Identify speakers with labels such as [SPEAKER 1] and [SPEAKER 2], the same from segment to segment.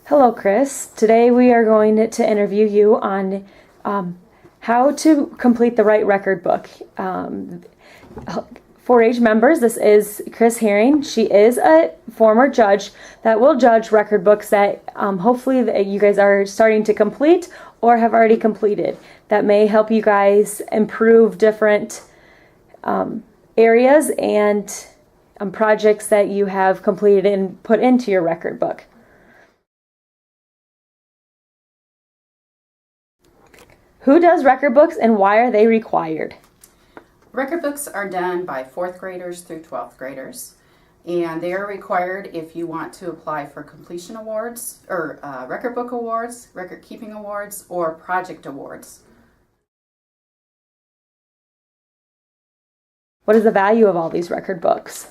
[SPEAKER 1] Hello, Chris. Today we are going to interview you on how to complete the right record book. 4-H members, this is Chris Herring. She is a former judge that will judge record books that hopefully you guys are starting to complete or have already completed. That may help you guys improve different areas and projects that you have completed and put into your record book. Who does record books and why are they required?
[SPEAKER 2] Record books are done by 4th graders through 12th graders, and they are required if you want to apply for completion awards or record book awards, record keeping awards, or project awards.
[SPEAKER 1] What is the value of all these record books?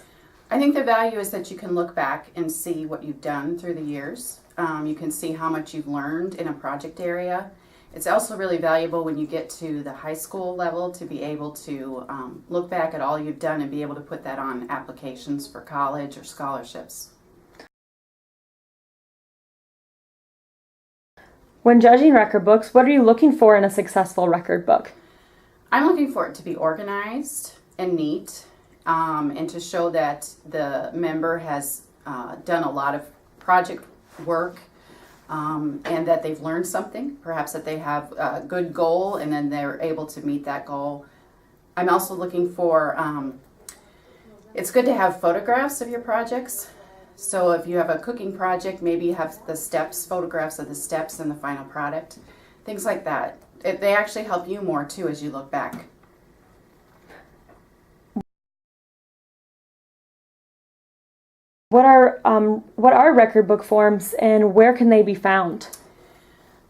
[SPEAKER 2] I think the value is that you can look back and see what you've done through the years. You can see how much you've learned in a project area. It's also really valuable when you get to the high school level to be able to look back at all you've done and be able to put that on applications for college or scholarships.
[SPEAKER 1] When judging record books, what are you looking for in a successful record book?
[SPEAKER 2] I'm looking for it to be organized and neat, and to show that the member has done a lot of project work. And that they've learned something, perhaps that they have a good goal and then they're able to meet that goal. I'm also looking for, it's good to have photographs of your projects. So if you have a cooking project, maybe you have the steps, photographs of the steps and the final product, things like that. They actually help you more too as you look back.
[SPEAKER 1] What are record book forms and where can they be found?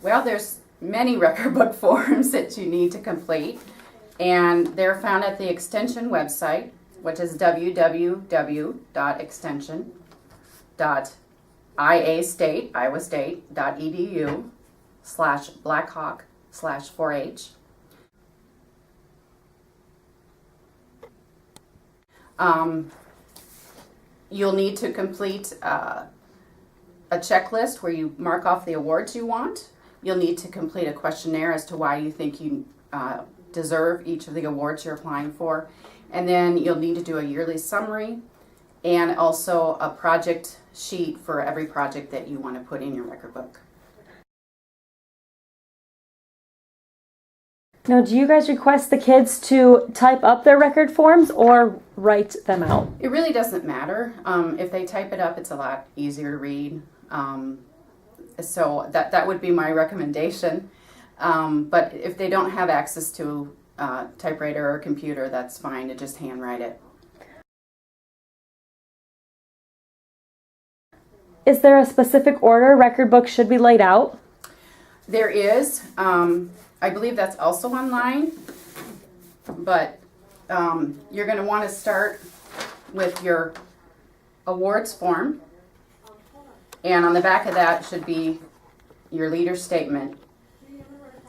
[SPEAKER 2] Well, there's many record book forms that you need to complete, and they're found at the Extension website, which is www.extension.iowastate.edu/blackhawk/4H. You'll need to complete a checklist where you mark off the awards you want. You'll need to complete a questionnaire as to why you think you deserve each of the awards you're applying for. And then you'll need to do a yearly summary and also a project sheet for every project that you want to put in your record book.
[SPEAKER 1] Now, do you guys request the kids to type up their record forms or write them out?
[SPEAKER 2] It really doesn't matter. If they type it up, it's a lot easier to read. So that would be my recommendation. But if they don't have access to a typewriter or computer, that's fine to just handwrite it.
[SPEAKER 1] Is there a specific order record books should be laid out?
[SPEAKER 2] There is. I believe that's also online, but you're going to want to start with your awards form, and on the back of that should be your leader statement,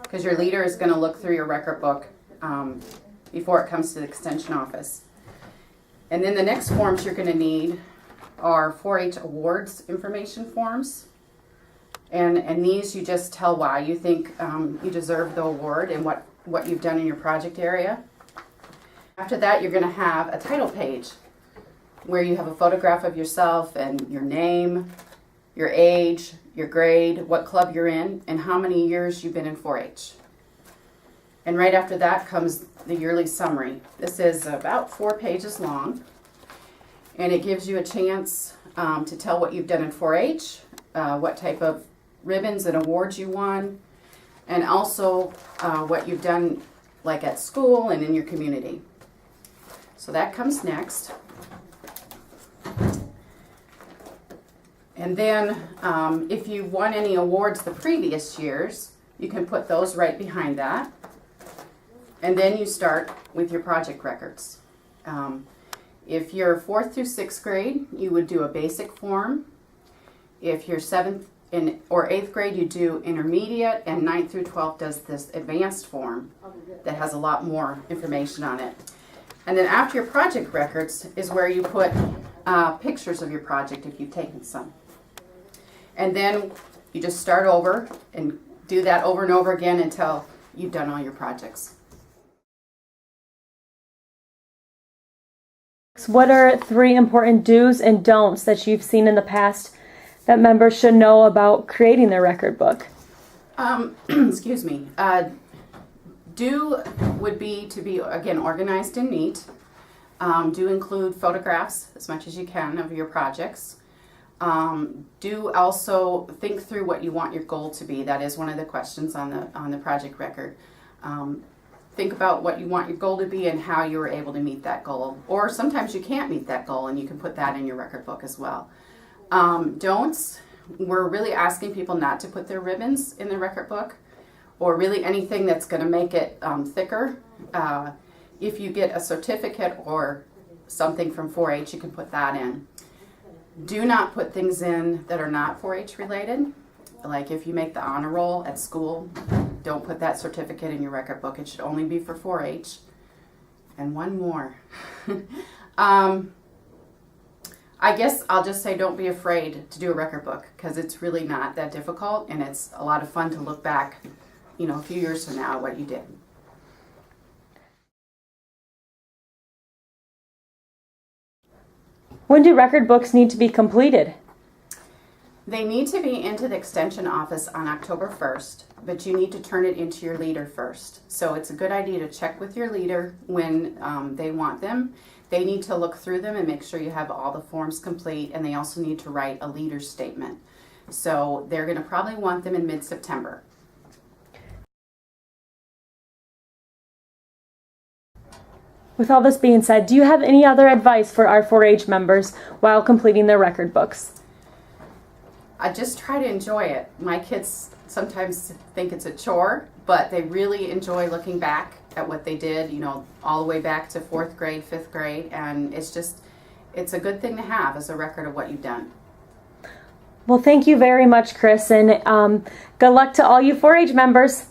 [SPEAKER 2] because your leader is going to look through your record book before it comes to the extension office. And then the next forms you're going to need are 4-H awards information forms. And these you just tell why you think you deserve the award and what you've done in your project area. After that, you're going to have a title page where you have a photograph of yourself and your name, your age, your grade, what club you're in, and how many years you've been in 4-H. And right after that comes the yearly summary. This is about 4 pages long, and it gives you a chance to tell what you've done in 4-H, what type of ribbons and awards you won, and also what you've done like at school and in your community. So that comes next. And then if you won any awards the previous years, you can put those right behind that. And then you start with your project records. If you're 4th through 6th grade, you would do a basic form. If you're 7th or 8th grade, you do intermediate, and 9th through 12th does this advanced form that has a lot more information on it. And then after your project records is where you put pictures of your project if you've taken some. And then You just start over and do that over and over again until you've done all your projects.
[SPEAKER 1] What are 3 important do's and don'ts that you've seen in the past that members should know about creating their record book?
[SPEAKER 2] Excuse me. Do would be to be, again, organized and neat. Do include photographs as much as you can of your projects. Do also think through what you want your goal to be. That is one of the questions on the project record. Think about what you want your goal to be and how you were able to meet that goal. Or sometimes you can't meet that goal, and you can put that in your record book as well. Don'ts, we're really asking people not to put their ribbons in the record book, or really anything that's going to make it thicker. If you get a certificate or something from 4-H, you can put that in. Do not put things in that are not 4-H related. Like if you make the honor roll at school, don't put that certificate in your record book. It should only be for 4-H. And one more. I guess I'll just say don't be afraid to do a record book, because it's really not that difficult, and it's a lot of fun to look back, a few years from now at what you did.
[SPEAKER 1] When do record books need to be completed?
[SPEAKER 2] They need to be into the extension office on October 1st, but you need to turn it into your leader first. So it's a good idea to check with your leader when they want them. They need to look through them and make sure you have all the forms complete, and they also need to write a leader's statement. So they're going to probably want them in mid-September.
[SPEAKER 1] With all this being said, do you have any other advice for our 4-H members while completing their record books?
[SPEAKER 2] I just try to enjoy it. My kids sometimes think it's a chore, but they really enjoy looking back at what they did, all the way back to 4th grade, 5th grade, and it's a good thing to have as a record of what you've done.
[SPEAKER 1] Well, thank you very much, Chris, and good luck to all you 4-H members.